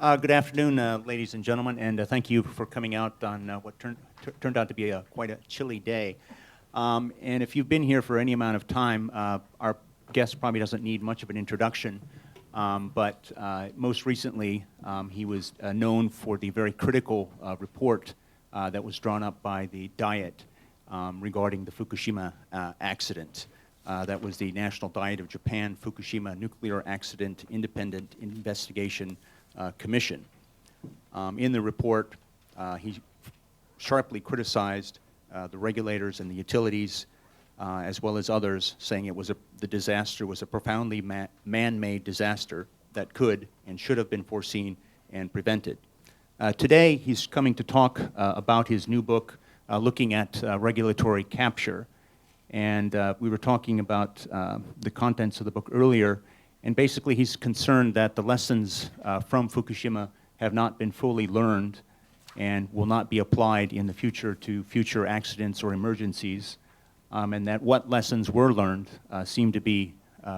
Good afternoon, ladies and gentlemen, and thank you for coming out on what turned out to be quite a chilly day. And if you've been here for any amount of time, our guest probably doesn't need much of an introduction, but most recently he was known for the very critical report that was drawn up by the Diet regarding the Fukushima accident. That was the National Diet of Japan Fukushima Nuclear Accident Independent Investigation Commission. In the report, he sharply criticized the regulators and the utilities, as well as others, saying it was the disaster was a profoundly man-made disaster that could and should have been foreseen and prevented. Today, he's coming to talk about his new book, looking at regulatory capture. And we were talking about the contents of the book earlier. And basically, he's concerned that the lessons from Fukushima have not been fully learned and will not be applied in the future to future accidents or emergencies, and that what lessons were learned seem to be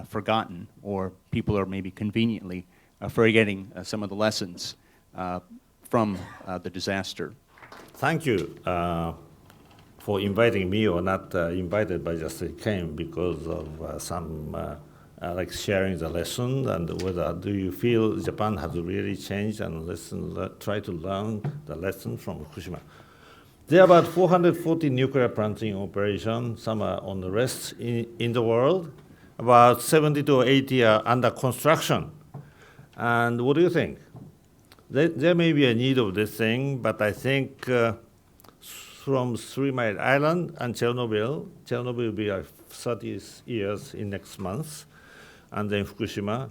forgotten, or people are maybe conveniently forgetting some of the lessons from the disaster. Thank you for inviting me, or not invited, but just came because of some like sharing the lesson, and whether do you feel Japan has really changed and try to learn the lesson from Fukushima. There are about 440 nuclear plants in operation. Some are on the rest in the world. About 70 to 80 are under construction. And what do you think? There may be a need of this thing, but I think from 3 Mile Island and Chernobyl will be 30 years in next month, and then Fukushima,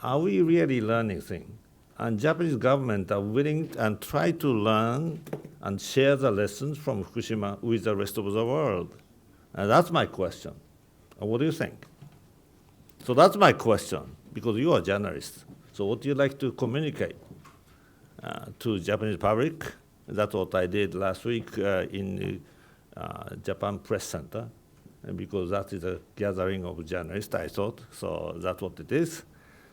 are we really learning things? And Japanese government are willing and try to learn and share the lessons from Fukushima with the rest of the world? And that's my question. And what do you think? So that's my question, because you are journalists. So what do you like to communicate to Japanese public? That's what I did last week in Japan Press Center, because that is a gathering of journalists, I thought. So that's what it is.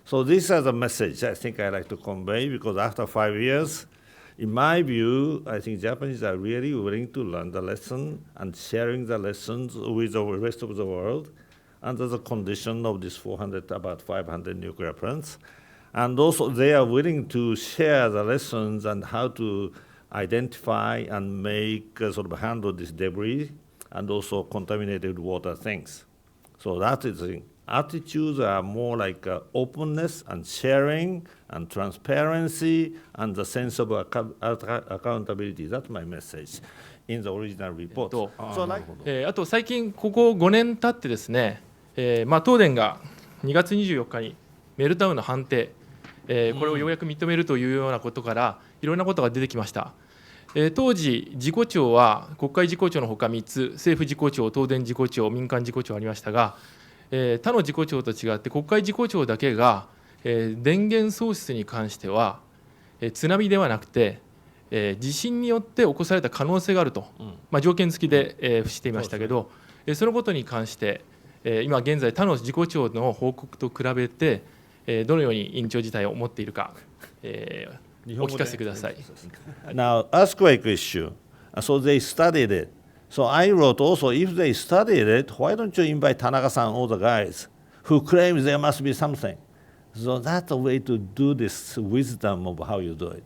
So this is a message I think I like to convey, because after 5 years, in my view, I think Japanese are really willing to learn the lesson and sharing the lessons with the rest of the world under the condition of this about 500 nuclear plants. And also they are willing to share the lessons and how to identify and make sort of handle this debris and also contaminated water things. So that is the thing. Attitudes are more like openness and sharing and transparency and the sense of accountability. That's my message in the original report. あと最近ここ5年経ってですね、東電が2月24日にメルトダウンの判定、これをようやく認めるというようなことからいろんなことが出てきました。当時、事故調は国会事故調のほか3つ、政府事故調、東電事故調、民間事故調ありましたが、他の事故調と違って国会事故調だけが、電源喪失に関しては、津波ではなくて、地震によって起こされた可能性があると、条件付きで、付していましたけど、そのことに関して、今現在他の事故調の報告と比べて、どのように委員長自体を思っているか、お聞かせください。Now, earthquake issue. So they studied it. So I wrote also, if they studied it, why don't you invite Tanaka-san or the guys who claim there must be something? So that's a way to do this wisdom of how you do it.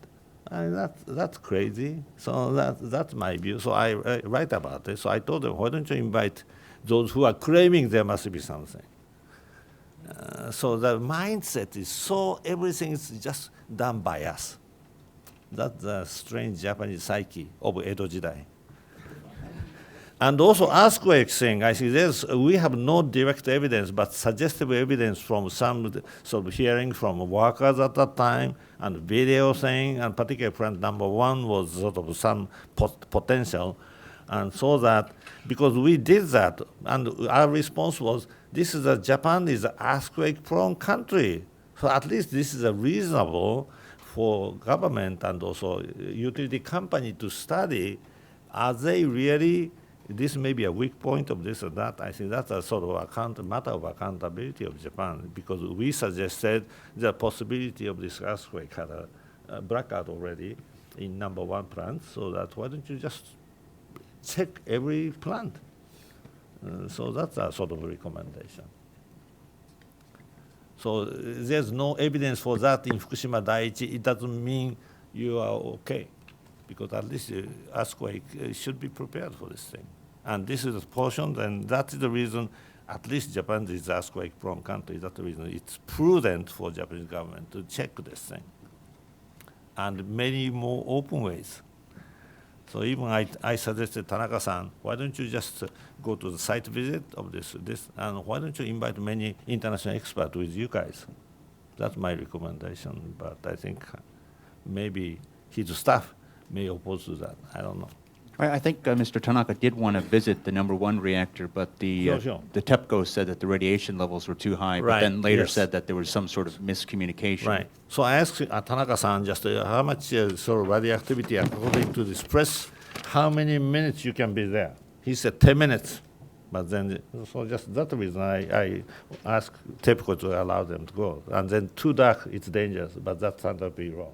And that's crazy. So that's my view. So I write about it. So I told them, why don't you invite those who are claiming there must be something? So the mindset is so everything is just done by us. That's the strange Japanese psyche of Edo Jidai. And also earthquake thing, I think we have no direct evidence, but suggestive evidence from some sort of hearing from workers at that time, and video thing, and particularly plant number 1 was sort of some potential. And so that, because we did that, and our response was, Japan is an earthquake-prone country. So at least this is a reasonable for government and also utility company to study, are they really, this may be a weak point of this or that. I think that's a sort of matter of accountability of Japan, because we suggested the possibility of this earthquake had blackout already in number one plant, so that why don't you just check every plant? So that's a sort of recommendation. So there's no evidence for that in Fukushima Daiichi. It doesn't mean you are okay, because at least earthquake should be prepared for this thing. And this is a portion, and that is the reason at least Japan is an earthquake-prone country. That's the reason it's prudent for Japanese government to check this thing. And many more open ways. So even I suggested Tanaka-san, why don't you just go to the site visit of this, and why don't you invite many international experts with you guys? That's my recommendation, but I think maybe his staff may oppose to that. I don't know. I think Mr. Tanaka did want to visit the number one reactor, but the Sure. the TEPCO said that the radiation levels were too high, but Right, then later yes. said that there was some sort of miscommunication. Right. So I asked Tanaka-san just how much sort of radioactivity according to this press, how many minutes you can be there. He said 10 minutes. But then, so just that reason I asked TEPCO to allow them to go. And then too dark, it's dangerous, but that turned out to be wrong.